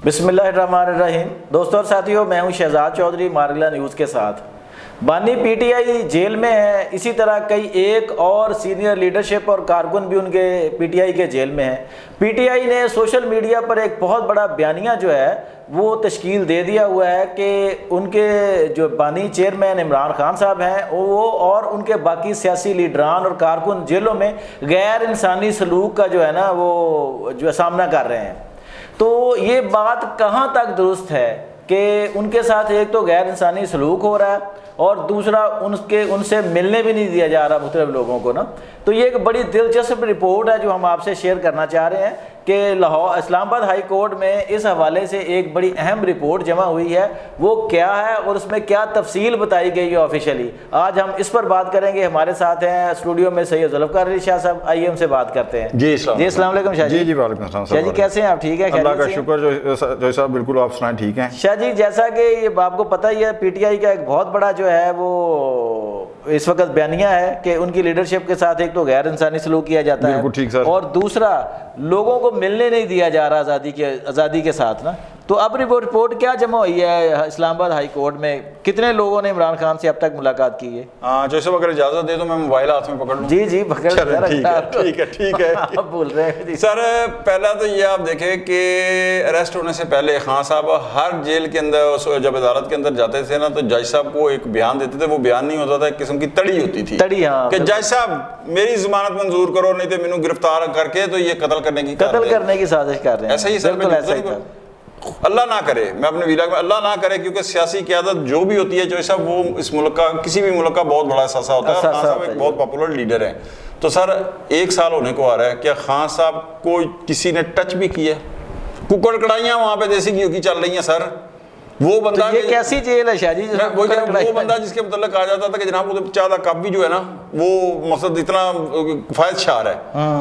بسم اللہ الرحمن الرحیم۔ دوستوں اور ساتھیوں، میں ہوں شہزاد چودھری مارگلا نیوز کے ساتھ۔ بانی پی ٹی آئی جیل میں ہے، اسی طرح کئی ایک اور سینئر لیڈرشپ اور کارکن بھی ان کے پی ٹی آئی کے جیل میں ہیں۔ پی ٹی آئی نے سوشل میڈیا پر ایک بہت بڑا بیانیہ جو ہے وہ تشکیل دے دیا ہوا ہے کہ ان کے جو بانی چیئرمین عمران خان صاحب ہیں وہ اور ان کے باقی سیاسی لیڈران اور کارکن جیلوں میں غیر انسانی سلوک کا جو ہے نا وہ جو سامنا کر رہے ہیں۔ تو یہ بات کہاں تک درست ہے کہ ان کے ساتھ ایک تو غیر انسانی سلوک ہو رہا ہے اور دوسرا ان سے ملنے بھی نہیں دیا جا رہا مختلف لوگوں کو نا۔ تو یہ ایک بڑی دلچسپ رپورٹ ہے جو ہم آپ سے شیئر کرنا چاہ رہے ہیں کہ اسلام آباد ہائی کورٹ میں اس حوالے سے ایک بڑی اہم رپورٹ جمع ہوئی ہے، وہ کیا ہے اور اس میں کیا تفصیل بتائی گئی ہے آفیشلی۔ آج ہم اس پر بات کریں گے۔ ہمارے ساتھ ہیں اسٹوڈیو میں سید ذوالفقار علی شاہ صاحب، آئیے ان سے بات کرتے ہیں۔ جی السلام علیکم شاہ جی۔ جی وعلیکم السلام شاہ جی کیسے ہیں آپ؟ ٹھیک ہے، اللہ کا شکر جو صاحب بالکل آپ سنائیں ٹھیک ہیں شاہ جی۔ جیسا کہ یہ آپ کو پتہ ہی ہے، پی ٹی آئی کا ایک بہت بڑا جو ہے وہ اس وقت بیانیہ ہے کہ ان کی لیڈرشپ کے ساتھ ایک تو غیر انسانی سلوک کیا جاتا ہے، بالکل ٹھیک سر، اور دوسرا لوگوں کو ملنے نہیں دیا جا رہا آزادی کے ساتھ نا۔ تو اب رپورٹ کیا جمع ہوئی ہے اسلام آباد ہائی کورٹ میں؟ کتنے لوگوں نے عمران خان سے اب تک ملاقات کی ہے؟ جو صاحب اگر اجازت دے تو میں موبائل ہاتھ میں پکڑ لوں؟ جی جی پکڑ ٹھیک ہے آپ بول رہے ہیں سر۔ پہلا تو یہ آپ دیکھیں کہ اریسٹ ہونے سے پہلے خان صاحب ہر جیل کے اندر جب عدالت کے اندر جاتے تھے نا تو جج صاحب کو ایک بیان دیتے تھے، وہ بیان نہیں ہوتا تھا، ایک قسم کی تڑی ہوتی تھی کہ جج صاحب میری ضمانت منظور کرو نہیں تو مینوں گرفتار کر کے تو یہ قتل کرنے کی سازش کر رہے ہیں۔ ایسا ہی سر، اللہ نہ کرے، میں اپنے ویلاگ میں اللہ نہ کرے، کیونکہ سیاسی قیادت جو بھی ہوتی ہے جو صاحب وہ اس ملک کا کسی بھی ملک کا بہت بڑا اثاثہ ہوتا ہے، اور خان صاحب ایک بہت پاپولر لیڈر ہیں۔ تو سر 1 سال ہونے کو آ رہا ہے، کیا خان صاحب کو کسی نے ٹچ بھی کیا؟ ککڑ کڑائیاں وہاں پہ دیسی گھی کی چل رہی ہیں سر۔ وہ بندہ یہ کیسی جیل ہے شاہ جی؟ وہ بندہ جس کے متعلق کہا جاتا تھا کہ جناب وہ چاہ دا کپ بھی جو ہے نا وہ مقصد اتنا فائد شعر ہے،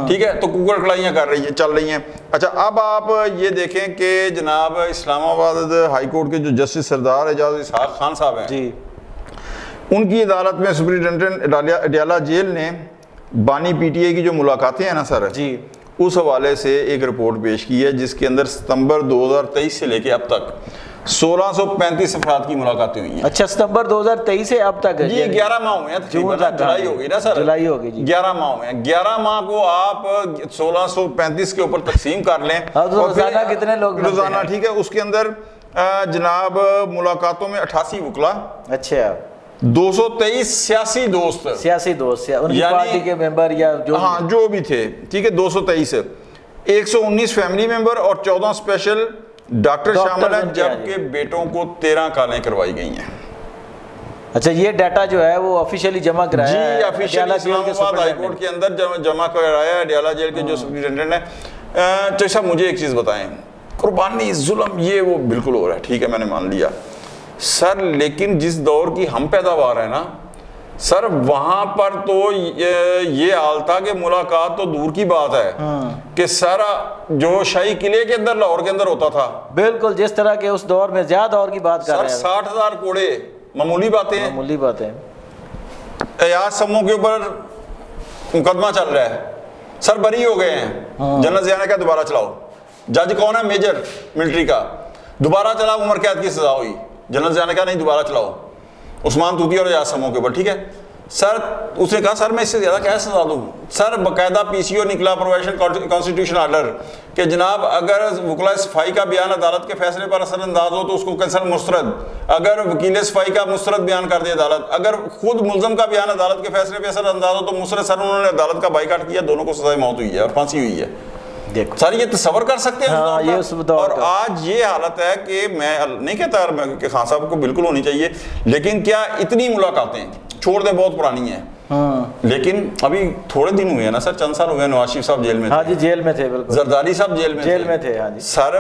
ٹھیک ہے، تو ککڑ کڑائیاں چل رہی ہیں۔ اچھا اب آپ یہ دیکھیں کہ جناب اسلام آباد ہائی کورٹ کے جو جسٹس سردار اعجاز اسحاق خان صاحب ہیں جی، ان کی عدالت میں سپرنٹینڈنٹ اڈیالہ جیل نے بانی پی ٹی آئی کی جو ملاقاتیں ہیں نا سر جی، اس حوالے سے ایک رپورٹ پیش کی ہے جس کے اندر ستمبر 2023 سے لے کے اب تک 1635 افراد کی ملاقاتیں ہوئی ہیں۔ اچھا، ستمبر 2023 سے اب تک جی 11 ماہ ہوئے ہیں، جولائی ہو گئی نا سر، جولائی ہو گئی جی، 11 ماہ ہوئے ہیں۔ 11 ماہ کو آپ 1635 کے اوپر تقسیم کر لیں، روزانہ کتنے لوگ روزانہ، ٹھیک ہے، اس کے اندر جناب ملاقاتوں میں 88 وکلا، اچھا 223 سیاسی دوست ان کی پارٹی کے ممبر یا جو بھی تھے، ٹھیک ہے، 223، 119 فیملی ممبر اور 14 اسپیشل ڈاکٹر شامل ہیں، جبکہ بیٹوں کو 13 کالیں کروائی گئی ہیں۔ اچھا، یہ ڈیٹا جو ہے وہ آفیشیلی جمع کرایا ہے؟ جی آفیشیلی اسلام آباد ہائی کورٹ کے اندر جمع کرایا ہے اڈیالہ جیل کے جو سپرنٹینڈنٹ ہیں۔ تو صاحب مجھے ایک چیز بتائیں، قربانی ظلم یہ وہ بالکل ہو رہا ہے، ٹھیک ہے، میں نے مان لیا سر، لیکن جس دور کی ہم پیداوار ہے نا سر، وہاں پر تو یہ حال تھا کہ ملاقات تو دور کی بات ہے کہ سارا جو شاہی قلعے کے اندر لاہور کے اندر ہوتا تھا، بالکل جس طرح کے اس دور میں زیادہ دور کی بات کر رہے ہیں، 60,000 کوڑے، معمولی باتیں ایاز سموں کے اوپر مقدمہ چل رہا ہے، سر بری ہو گئے ہیں، جنرل ضیاء نے کہا دوبارہ چلاؤ، جج کون ہے؟ میجر ملٹری کا، دوبارہ چلا، عمر قید کی سزا ہوئی، جنرل ضیاء نے کہا نہیں دوبارہ چلاؤ، عثمان طوطی اور ایاز سموں کے اوپر، ٹھیک ہے سر، اس نے کہا سر میں اس سے زیادہ کیا سزا دوں؟ سر باقاعدہ پی سی او نکلا، پروویشن کانسٹیٹیوشن آرڈر، کہ جناب اگر وکلا صفائی کا بیان عدالت کے فیصلے پر اثر انداز ہو تو اس کو کینسل مسترد، اگر وکیل صفائی کا مسترد بیان کر دے عدالت، اگر خود ملزم کا بیان عدالت کے فیصلے پہ اثر انداز ہو تو مسترد۔ سر انہوں نے عدالت کا بائیکاٹ کیا، دونوں کو سزائے موت ہوئی ہے اور پھانسی ہوئی ہے۔ سر یہ تصور کر سکتے ہیں اور آج یہ حالت ہے کہ میں نہیں کہتا کہ خان صاحب کو بالکل ہونی چاہیے، لیکن کیا اتنی ملاقاتیں چھوڑ دیں بہت پرانی ہیں، لیکن ابھی تھوڑے دن ہوئے ہیں نا سر، چند سال ہوئے ہیں، نواز شریف صاحب جیل میں تھے، جیل میں تھے، بالکل زرداری صاحب جیل میں تھے سر،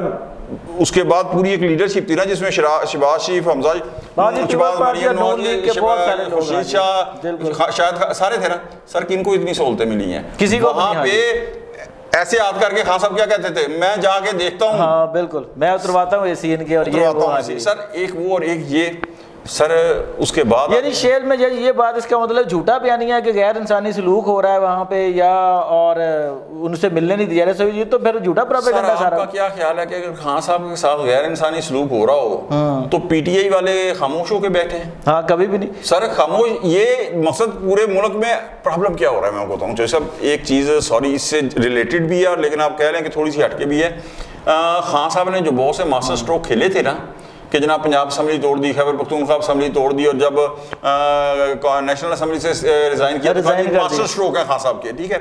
اس کے بعد پوری ایک لیڈرشپ تھی نا جس میں شہباز شریف، حمزہ مریم نواز، خورشید شاہ، شاید سارے تھے نا سر، کن کو اتنی سہولتیں ملی ہیں؟ کسی کو وہاں پہ ایسے یاد کر کے خان صاحب کیا کہتے تھے، میں جا کے دیکھتا ہوں، ہاں بالکل میں اترواتا ہوں اے سی ان کے، اور یہ وہ سر ایک وہ اور ایک یہ سر اس کے بعد یعنی شیل میں یہ بات اس کا مطلب جھوٹا بیانیہ ہے کہ غیر انسانی سلوک ہو رہا ہے وہاں پہ یا اور ان سے ملنے نہیں دیا رہے، یہ تو پھر جھوٹا پروپیگنڈا سارا۔ آپ کا کیا خیال ہے کہ اگر خان صاحب کے ساتھ غیر انسانی سلوک ہو رہا ہو تو پی ٹی آئی والے خاموش ہو کے بیٹھے ہیں؟ ہاں کبھی بھی نہیں سر خاموش، یہ مقصد پورے ملک میں پرابلم کیا ہو رہا ہے میں آپ کو بتاؤں، جیسے ایک چیز سوری اس سے ریلیٹڈ بھی ہے لیکن آپ کہہ رہے ہیں کہ تھوڑی سی ہٹ کے بھی ہے۔ خان صاحب نے جو بہت سے ماسٹر اسٹروک کھیلے تھے نا کہ جناب پنجاب اسمبلی توڑ دی، خیبر پختونخوا اسمبلی توڑ دی، اور جب نیشنل اسمبلی سے ریزائن کیا تو ماسٹر اسٹروک ہیں خان صاحب کے، ٹھیک ہے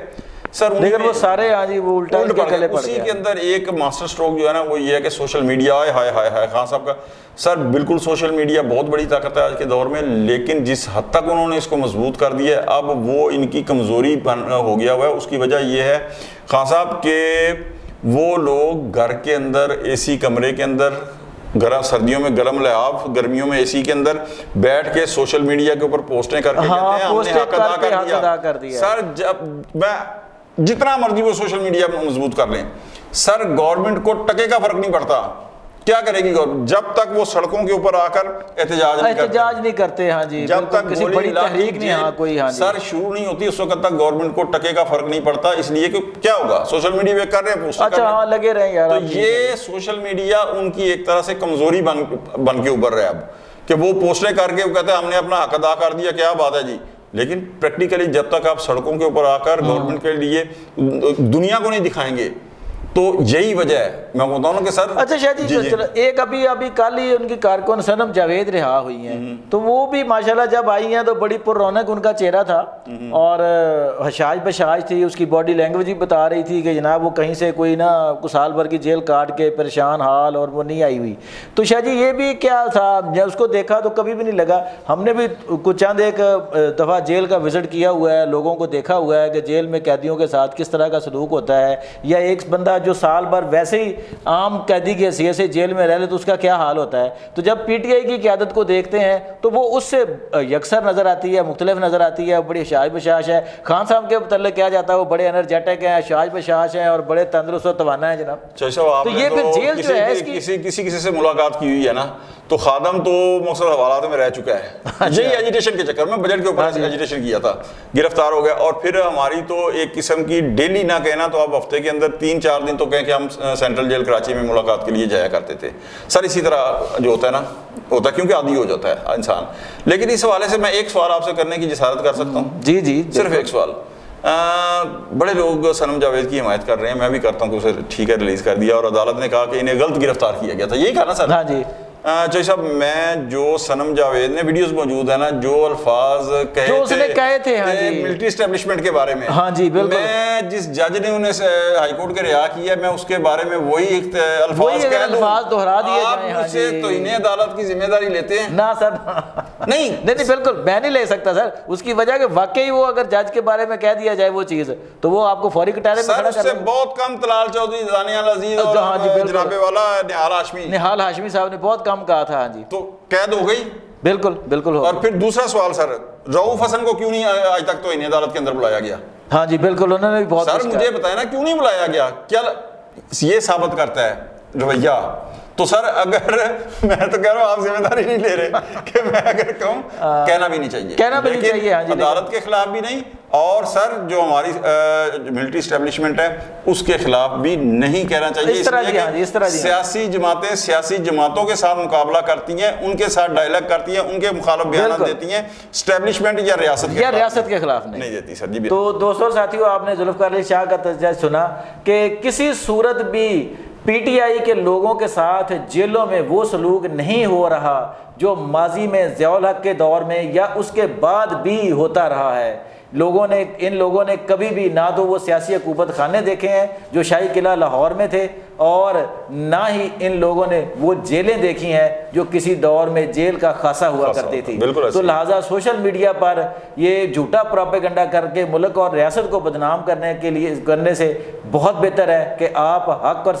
سر، لیکن وہ سارے ہاں جی وہ الٹا پڑ گئے۔ اسی کے اندر ایک ماسٹر اسٹروک جو ہے نا وہ یہ ہے کہ سوشل میڈیا، ہائے ہائے ہائے خان صاحب کا سر بالکل سوشل میڈیا بہت بڑی طاقت ہے آج کے دور میں، لیکن جس حد تک انہوں نے اس کو مضبوط کر دیا ہے اب وہ ان کی کمزوری ہو گیا ہوا ہے۔ اس کی وجہ یہ ہے خان صاحب کہ وہ لوگ گھر کے اندر اے سی کمرے کے اندر، گرم سردیوں میں گرم لحاف، گرمیوں میں اے سی کے اندر بیٹھ کے سوشل میڈیا کے اوپر پوسٹیں کر کے کہتے ہیں ہم نے حق ادا کر دیا۔ سر جب میں جتنا مرضی وہ سوشل میڈیا مضبوط کر لیں سر گورنمنٹ کو ٹکے کا فرق نہیں پڑتا، کیا کرے گی گورنمنٹ جب تک وہ سڑکوں کے اوپر آ کر احتجاج نہیں کرتے، ہاں جی جب تک کسی بڑی تحریک نہیں ہاں کوئی ہاں سر شروع نہیں ہوتی اس وقت تک گورنمنٹ کو ٹکے کا فرق نہیں پڑتا، اس لیے کہ کیا ہوگا سوشل میڈیا پہ کر رہے ہیں پوسٹ، اچھا ہاں لگے رہے یار، تو یہ سوشل میڈیا ان کی ایک طرح سے کمزوری بن کے ابھر رہا ہے اب کہ وہ پوسٹیں کر کے وہ کہتے ہیں ہم نے اپنا حق ادا کر دیا، کیا بات ہے جی، لیکن پریکٹیکلی جب تک آپ سڑکوں کے اوپر آ کر گورنمنٹ کے لیے دنیا کو نہیں دکھائیں گے تو یہی وجہ ہے۔ میں بتاؤں نا کہ سر اچھا شاید جی ایک ابھی کل ہی ان کی کارکن صنم جاوید رہا ہوئی ہیں، تو وہ بھی ماشاءاللہ جب آئی ہیں تو بڑی پر رونق ان کا چہرہ تھا اور حشاش بشاش تھی، اس کی باڈی لینگویج بھی بتا رہی تھی کہ جناب وہ کہیں سے کوئی نا سال بھر کی جیل کاٹ کے پریشان حال اور وہ نہیں آئی ہوئی۔ تو شاید جی یہ بھی کیا تھا، جب اس کو دیکھا تو کبھی بھی نہیں لگا، ہم نے بھی کچھ چند ایک دفعہ جیل کا وزٹ کیا ہوا ہے، لوگوں کو دیکھا ہوا ہے کہ جیل میں قیدیوں کے ساتھ کس طرح کا سلوک ہوتا ہے، یا ایک بندہ جو سال بھر ویسے ہی عام قیدی کی حیثیت سے جیل میں رہ لے تو اس کا کیا حال ہوتا ہے۔ تو جب پی ٹی آئی کی قیادت کو دیکھتے ہیں تو وہ اس سے یکسر نظر آتی ہے، مختلف نظر آتی ہے، بڑی حشاش بشاش ہے۔ خان صاحب کے متعلق کیا جاتا ہے وہ بڑے انرجیٹک ہیں، حشاش بشاش ہیں اور بڑے تندرست و توانا ہیں جناب۔ تو یہ پھر جیل جو ہے کسی سے ملاقات کی ہوئی ہے نا تو خادم تو مختلف حوالات میں رہ چکا ہے، یہی ایجیٹیشن کے چکر میں بجٹ کے اوپر ایجیٹیشن کیا تھا، گرفتار ہو گیا، اور پھر ہماری تو ایک قسم کی ڈیلی نہ کہنا تو اب ہفتے کے اندر 3-4 دن تو کہیں کہ ہم سینٹرل جیل کراچی میں ملاقات کے لیے جایا کرتے تھے سر، اسی طرح جو ہوتا ہے نا ہوتا ہے کیونکہ عادی ہو جاتا ہے انسان۔ لیکن اس حوالے سے میں ایک سوال آپ سے کرنے کی جسارت کر سکتا ہوں؟ جی جی صرف ایک سوال۔ بڑے لوگ صنم جاوید کی حمایت کر رہے ہیں، میں بھی کرتا ہوں کہ اسے ٹھیک ہے ریلیز کر دیا، اور عدالت نے کہا کہ انہیں غلط گرفتار کیا گیا تھا، یہی کہا نا سر؟ ہاں جی جی صاحب، میں جو صنم جاوید نے ویڈیوز موجود ہے نا جو الفاظ کہے جو اس نے کہے تھے ہاں جی ملٹری اسٹیبلشمنٹ کے بارے میں، ہاں جی بالکل، میں جس جج نے انہیں ہائی کورٹ کے رہا کیا میں اس کے بارے میں وہی الفاظ دہرا دیے آپ مجھ سے توہین عدالت کی ذمہ داری لیتے ہیں؟ نہ سر نہیں بالکل میں نہیں لے سکتا سر، اس کی وجہ کہ واقعی وہ اگر جج کے بارے میں کہہ دیا جائے وہ چیز تو وہ آپ کو فوری کٹارے میں کھڑا کر دیں۔ بہت کم طلال چودھری، دانیال عزیز اور جناب والا نہال ہاشمی صاحب نے بہت کم کہا تھا، ہاں جی تو قید ہو گئی، بالکل ہو۔ اور پھر دوسرا سوال سر، رؤوف حسن کو کیوں نہیں آج تک تو انہیں عدالت کے اندر بلایا گیا؟ ہاں جی بالکل، انہوں نے بھی بہت سر مجھے بتائیں نا کیوں نہیں بلایا گیا، کیا یہ ثابت کرتا ہے رویہ؟ تو سر اگر میں تو کہہ رہا ہوں آپ ذمہ داری نہیں لے رہے کہ میں اگر کہوں کہنا بھی نہیں چاہیے، ہاں جی عدالت کے خلاف بھی نہیں، اور سر جو ہماری ملٹری اسٹیبلشمنٹ ہے اس کے خلاف بھی نہیں کہنا چاہیے، اس طرح سیاسی جماعتیں سیاسی جماعتوں کے ساتھ مقابلہ کرتی ہیں، ان کے ساتھ ڈائلاگ کرتی ہیں، ان کے مخالف بیانات دیتی ہیں، اسٹیبلشمنٹ یا ریاست کے خلاف نہیں دیتی سر۔ جی تو دوستوں ساتھیوں، آپ نے ذوالفقار علی شاہ کا تجزیہ سنا کہ کسی صورت بھی پی ٹی آئی کے لوگوں کے ساتھ جیلوں میں وہ سلوک نہیں ہو رہا جو ماضی میں ضیاء الحق کے دور میں یا اس کے بعد بھی ہوتا رہا ہے۔ ان لوگوں نے کبھی بھی نہ تو وہ سیاسی حکومت خانے دیکھے ہیں جو شاہی قلعہ لاہور میں تھے، اور نہ ہی ان لوگوں نے وہ جیلیں دیکھی ہیں جو کسی دور میں جیل کا خاصہ ہوا کرتی تھی۔ تو لہٰذا سوشل میڈیا پر یہ جھوٹا پروپیگنڈا کر کے ملک اور ریاست کو بدنام کرنے سے بہت بہتر ہے کہ آپ حق اور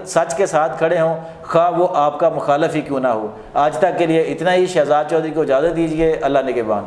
سچ کے ساتھ کھڑے ہوں، خواہ وہ آپ کا مخالف ہی کیوں نہ ہو۔ آج تک کے لیے اتنا ہی، شہزاد چودھری کو اجازت دیجیے، اللہ نگہبان۔